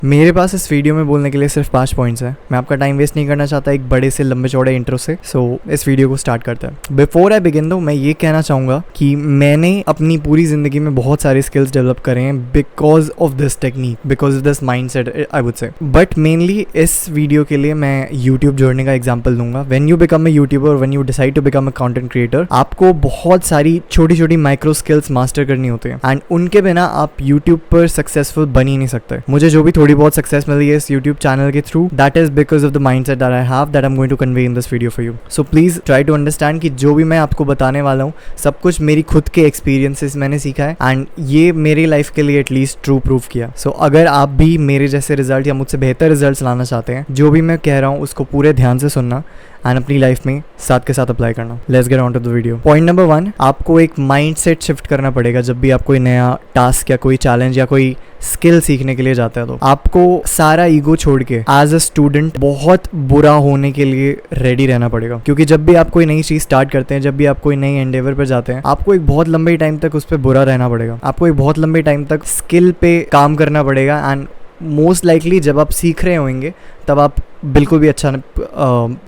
मेरे पास इस वीडियो में बोलने के लिए सिर्फ 5 पॉइंट्स हैं। मैं आपका टाइम वेस्ट नहीं करना चाहता एक बड़े से लंबे चौड़े इंट्रो से। सो इस वीडियो को स्टार्ट करते हैं। बिफोर आई बिगिन दो मैं ये कहना चाहूँगा कि मैंने अपनी पूरी ज़िंदगी में बहुत सारे स्किल्स डेवलप करे हैं because of this technique, because of this mindset I would say. But mainly इस वीडियो के लिए मैं यूट्यूब जोड़ने का एग्जाम्पल दूंगा। When you become a YouTuber, when you decide to become a content creator, आपको बहुत सारी छोटी छोटी माइक्रो स्किल्स मास्टर करनी होती है एंड उनके बिना आप यूट्यूब पर सक्सेसफुल बन ही नहीं सकते। मुझे जो भी थोड़ी बहुत सक्सेस मिली है इस यूट्यूब चैनल के through, that is because of the mindset that I have, that I am going to convey in this video for you. So please try to understand कि जो भी मैं आपको बताने वाला हूँ सब कुछ मेरी खुद के एक्सपीरियंसेस मैंने सीखा है एंड ये मेरी लाइफ के लिए एटलीस्ट ट्रू प्रूफ किया। सो अगर आप भी मेरे जैसे रिजल्ट या मुझसे बेहतर रिजल्ट लाना चाहते हैं, जो भी मैं कह रहा हूँ उसको पूरे ध्यान से सुनना एंड अपनी लाइफ में साथ के साथ अप्लाई करना। Let's get on to the video. Point number 1, आपको एक माइंडसेट शिफ्ट करना पड़ेगा जब भी आप कोई नया टास्क या कोई चैलेंज या कोई स्किल सीखने के लिए जाते हैं। तो आपको सारा ईगो छोड़ के एज अ स्टूडेंट बहुत बुरा होने के लिए रेडी रहना पड़ेगा, क्योंकि जब भी आप कोई नई चीज स्टार्ट करते हैं, जब भी आप कोई नई एंडेवर पर जाते हैं, आपको एक बहुत लंबे टाइम तक उस पर बुरा रहना पड़ेगा। आपको एक बहुत लंबे टाइम तक स्किल पे काम करना पड़ेगा एंड मोस्ट लाइकली जब आप सीख रहे होंगे तब आप बिल्कुल भी अच्छा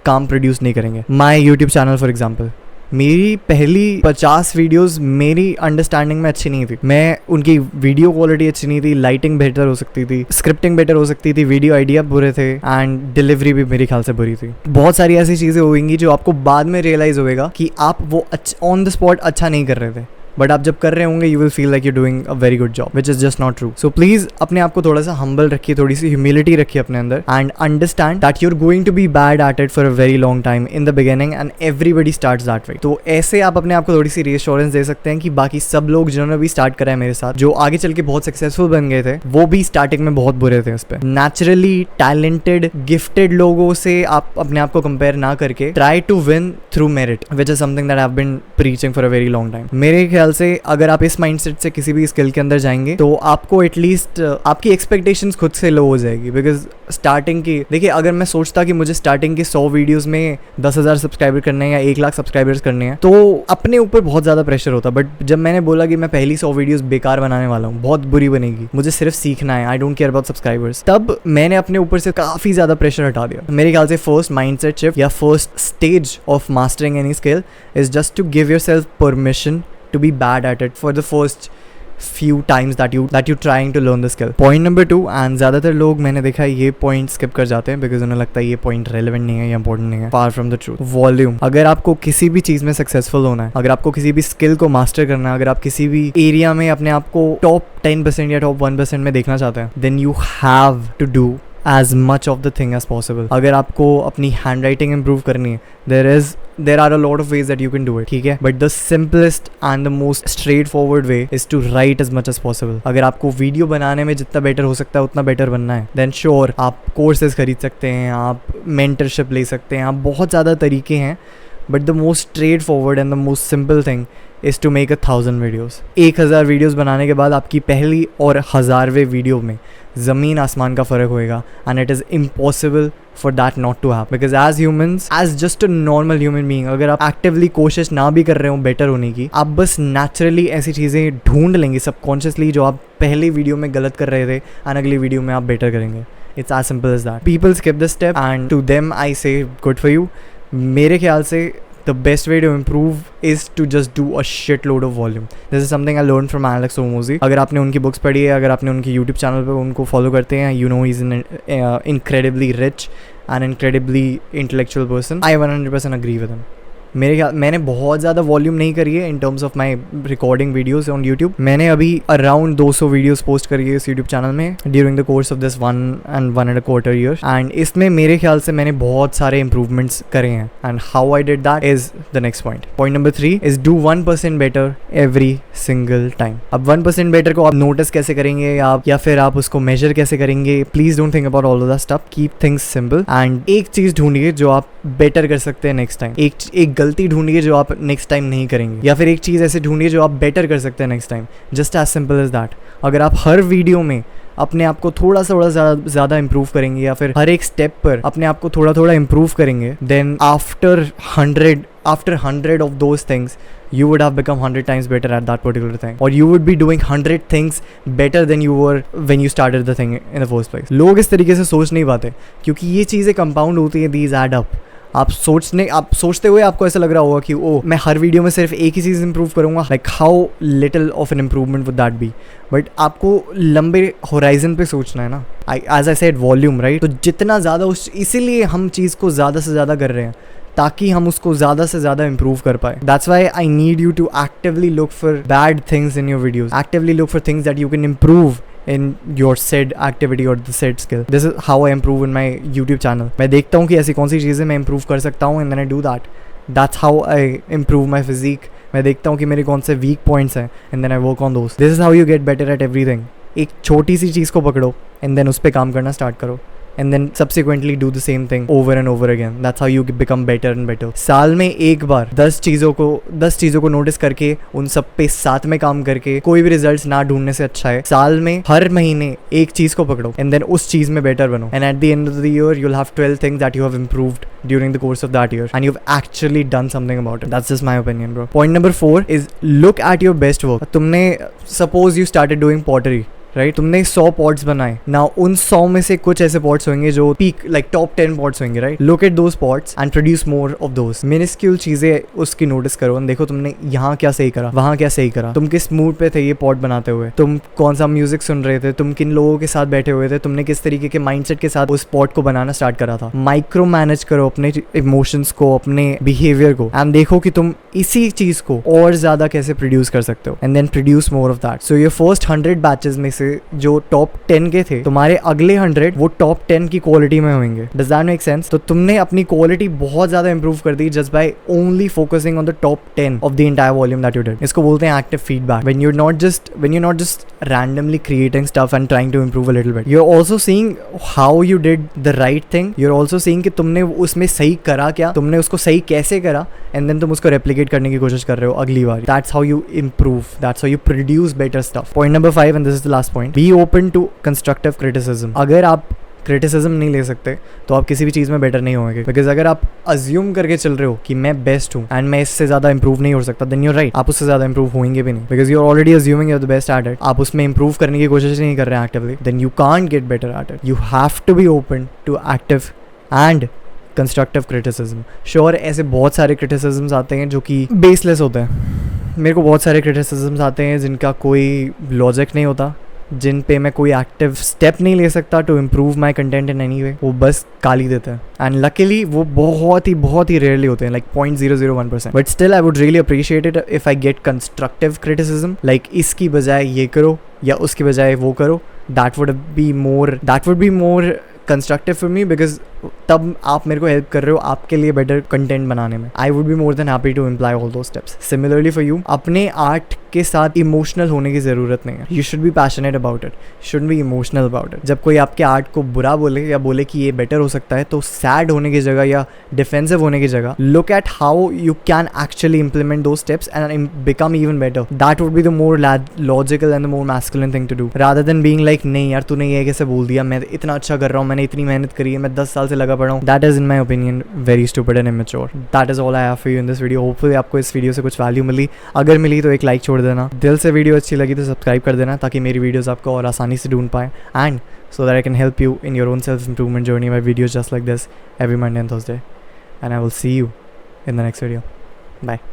काम प्रोड्यूस नहीं करेंगे। My YouTube channel for example, मेरी पहली 50 वीडियोस मेरी अंडरस्टैंडिंग में अच्छी नहीं थी। मैं उनकी वीडियो क्वालिटी अच्छी नहीं थी, लाइटिंग बेहतर हो सकती थी, स्क्रिप्टिंग बेटर हो सकती थी, वीडियो आइडिया बुरे थे एंड डिलीवरी भी मेरे ख्याल से बुरी थी। बहुत सारी ऐसी चीज़ें होंगी जो आपको बाद में रियलाइज़ होगा कि आप वो ऑन द स्पॉट अच्छा नहीं कर रहे थे, बट आप जब कर रहे होंगे you will feel like you doing a very good job, which is just not true. So please अपने आप को थोड़ा सा हम्बल रखिए, थोड़ी सी ह्यूमिलिटी रखिए अपने अंदर and understand that you are going to be bad at it for a very long time in the beginning and everybody starts that way. तो ऐसे आप अपने आप को थोड़ी सी रीअश्योरेंस दे सकते हैं कि बाकी सब लोग जिन्होंने भी स्टार्ट करा है मेरे साथ, जो आगे चल के बहुत सक्सेसफुल बन गए थे, वो भी स्टार्टिंग में बहुत बुरे थे उस पर। नेचुरली टैलेंटेड गिफ्टेड लोगों से आप अपने आप को कंपेयर ना करके try to win through merit, which is something that I have been preaching for a very long time. मेरे ख्याल से अगर आप इस माइंडसेट से किसी भी स्किल के अंदर जाएंगे तो आपको एटलीस्ट आपकी एक्सपेक्टेशंस खुद से लो हो जाएगी। बिकॉज स्टार्टिंग की देखिए, अगर मैं सोचता कि मुझे स्टार्टिंग के 100 वीडियोस में 10,000 सब्सक्राइबर करने हैं या 1 लाख सब्सक्राइबर्स करने हैं, तो अपने ऊपर बहुत ज़्यादा प्रेशर होता। बट जब मैंने बोला कि मैं पहली 100 वीडियोस बेकार बनाने वाला हूँ, बहुत बुरी बनेगी, मुझे सिर्फ सीखना है, I don't care about subscribers, तब मैंने अपने ऊपर से काफ़ी ज़्यादा प्रेशर हटा दिया। मेरे ख्याल से फर्स्ट माइंडसेट शिफ्ट या first stage of mastering any skill is just to give yourself permission to be bad at it for the first few times that you're trying to learn the skill. Point number 2, and ज़्यादातर लोग मैंने देखा है ये point skip कर जाते हैं because उन्हें लगता है ये पॉइंट रेलेवेंट नहीं है या इंपॉर्टेंट नहीं है। Far from the truth. Volume. अगर आपको किसी भी चीज़ में सक्सेसफुल होना है, अगर आपको किसी भी स्किल को मास्टर करना है, अगर आप किसी भी एरिया में अपने आप को टॉप 10% या टॉप 1% में देखना चाहते हैं, then you have to do as much of the thing as possible. अगर आपको अपनी हैंड राइटिंग इम्प्रूव करनी है, there are a lot of ways that you can do it, ठीक है, but the simplest and the most straightforward way is to write as much as possible. अगर आपको video बनाने में जितना बेटर हो सकता है उतना बेटर बनना है, then sure आप कोर्सेज खरीद सकते हैं, आप मेंटरशिप ले सकते हैं, आप बहुत ज़्यादा तरीके हैं, but the most straightforward and the most simple thing is to make 1,000 videos. 1,000 videos बनाने के बाद आपकी पहली और 1000वें वीडियो में ज़मीन आसमान का फ़र्क होएगा and it is impossible for that not to happen. Because as humans, as just a normal human being, अगर आप एक्टिवली कोशिश ना भी कर रहे हो बेटर होने की, आप बस नेचुरली ऐसी चीज़ें ढूंढ लेंगे सबकॉन्शियसली जो आप पहली वीडियो में गलत कर रहे थे और अगली वीडियो में आप बेटर करेंगे। It's as simple as that. People skip this step and to them I say good for you. मेरे ख्याल से the best way to improve is to just do a shitload of volume. This is something I learned from Alex Hormozi. अगर आपने उनकी books पढ़ी है, अगर आपने उनके YouTube चैनल पे उनको फॉलो करते हैं, you know he's an incredibly rich and incredibly intellectual person. I 100% agree with him. मेरे ख्याल मैंने बहुत ज़्यादा वॉल्यूम नहीं करी है in terms of my recording videos on YouTube. मैंने अभी अराउंड 200 वीडियोस पोस्ट करी है इस यूट्यूब चैनल में during the course of this 1.25 year and इसमें मेरे ख्याल से मैंने बहुत सारे इंप्रूवमेंट्स करे हैं and how I did that is the next point. Point number 3 is do 1% better every single time. अब 1% बेटर को आप नोटिस कैसे करेंगे आप या फिर आप उसको मेजर कैसे करेंगे? Please don't think about all of that stuff, keep things simple and एक चीज़ ढूंढिए जो आप बेटर कर सकते हैं नेक्स्ट टाइम। एक गलती ढूंढिए जो आप नेक्स्ट टाइम नहीं करेंगे, या फिर एक चीज़ ऐसे ढूंढिए जो आप बेटर कर सकते हैं next time. Just as simple as that. अगर आप हर वीडियो में अपने आप को थोड़ा ज़्यादा इंप्रूव करेंगे या फिर हर एक स्टेप पर अपने आप को थोड़ा इंप्रूव करेंगे, then after 100 of those things you would have become 100 times better at that particular thing, or you would be doing 100 things better than you were when you started the thing in the first place. लोग इस तरीके से सोच नहीं पाते क्योंकि ये चीज़ें कंपाउंड होती हैं, these add up. आप सोचते हुए आपको ऐसा लग रहा होगा कि ओ मैं हर वीडियो में सिर्फ एक ही चीज़ इंप्रूव करूँगा, like how little of an improvement would that be. But आपको लंबे होराइजन पे सोचना है ना. As I said volume, right. तो जितना ज़्यादा इसीलिए हम चीज़ को ज़्यादा से ज़्यादा कर रहे हैं ताकि हम उसको ज़्यादा से ज़्यादा इम्प्रूव कर पाए. That's why I need you to actively look for bad things in your videos, actively look for things that you can improve in your said activity or the said skill. This is how I improve in my YouTube channel. मैं देखता हूँ कि ऐसी कौन सी चीज़ें मैं improve कर सकता हूँ and then I do that. That's how I improve my physique. मैं देखता हूँ कि मेरे कौन से weak points हैं and then I work on those. This is how you get better at everything. एक छोटी सी चीज़ को पकड़ो and then उस पर काम करना स्टार्ट करो and then subsequently do the same thing over and over again. That's how you become better and better. साल में एक बार 10 चीज़ों को नोटिस करके उन सब पे साथ में काम करके कोई भी रिजल्ट्स ना ढूंढने से अच्छा है साल में हर महीने एक चीज़ को पकड़ो and then उस चीज़ में बेटर बनो. And at the end of the year you'll have 12 things that you have improved during the course of that year and you've actually done something about it. That's just my opinion, bro. Point number 4 is look at your best work. तुमने suppose you started doing pottery, right. तुमने 100 pots बनाए ना, उन 100 में से कुछ ऐसे pots होंगे जो पीक लाइक टॉप 10 पॉट्स होंगे, right. Look at those pots and produce more of those. Minuscule चीजें उसकी नोटिस करो और देखो तुमने यहाँ क्या सही करा, वहाँ क्या सही करा, तुम किस मूड पे थे ये पॉट बनाते हुए, तुम कौन सा म्यूजिक सुन रहे थे, तुम किन लोगों के साथ बैठे हुए थे, तुमने किस तरीके के माइंडसेट के साथ उस पॉट को बनाना स्टार्ट करा था. माइक्रो मैनेज करो अपने इमोशंस को, अपने बिहेवियर को एंड देखो कि तुम इसी चीज को और ज्यादा कैसे प्रोड्यूस कर सकते हो and then produce more of that. So your first 100 batches में से जो टॉप 10 के थे, तुम्हारे अगले 100 वो टॉप 10 की क्वालिटी में होंगे. Does that make sense? तो तुमने अपनी क्वालिटी बहुत ज्यादा इंप्रूव कर दी just by only focusing on the top 10 of the entire volume that you did. इसको बोलते हैं active feedback. When you're not just randomly creating stuff and trying to improve a little bit, you're also seeing how you did the right thing. You're also seeing कि तुमने उसमें सही करा क्या, तुमने उसको सही कैसे करा and then तुम उसको replicate करने की कोशिश कर रहे हो अगली बार. That's how you improve. That's how you produce better stuff. Point number 5 and this is the last point. Be open to constructive criticism. अगर आप क्रिटिसिज्म नहीं ले सकते तो आप किसी भी चीज़ में बेटर नहीं होंगे. बिकॉज अगर आप अज्यूम करके चल रहे हो कि मैं बेस्ट हूँ एंड मैं इससे ज़्यादा इंप्रूव नहीं हो सकता, देन यूर राइट, आप उससे ज़्यादा इंप्रूव होंगे भी नहीं. Because you are already assuming you are the best at it. आप उसमें इंप्रूव करने की कोशिश नहीं कर रहे हैं actively, then you can't get better at it. You have to be open to active and constructive criticism. Sure ऐसे बहुत सारे क्रिटिसिज्म्स आते हैं जो कि बेसलेस होते हैं. मेरे को बहुत सारे क्रिटिसिज्म्स आते हैं जिनका कोई लॉजिक नहीं होता, जिन पे मैं कोई एक्टिव स्टेप नहीं ले सकता to improve my content in any way. वो बस गाली देते हैं एंड लकीली वो बहुत ही रेयरली होते हैं, like 0.001%. But still I would really appreciate it if I get constructive criticism, like इसकी बजाय ये करो या उसकी बजाय वो करो. That would be more constructive for me because तब आप मेरे को हेल्प कर रहे हो आपके लिए बेटर कंटेंट बनाने में. I would be more than happy to imply all those steps. Similarly for you, अपने आर्ट के साथ इमोशनल होने की ज़रूरत नहीं है. You should be passionate about it, should be emotional about it. जब कोई आपके आर्ट को बुरा बोले या बोले कि ये बेटर हो सकता है, तो सैड होने की जगह या डिफेंसिव होने की जगह look at how you can actually implement दो steps and become even better. That would be the more logical and the more masculine thing to do, rather than being like नहीं यार तूने ये कैसे बोल दिया, मैं इतना अच्छा कर रहा हूँ, मैंने इतनी मेहनत करी है, मैं 10 साल से लगा पड़ा हूँ. That is in my opinion very stupid and immature. That is all I have for you in this video. Hopefully आपको इस वीडियो से कुछ वैल्यू मिली. अगर मिली तो एक लाइक छोड़ देना. दिल से वीडियो अच्छी लगी तो सब्सक्राइब कर देना ताकि मेरी वीडियोस आपको और आसानी से ढूंढ पाए and so that I can help you in your own self-improvement journey by videos just like this every Monday and Thursday. And I will see you in the next video. Bye.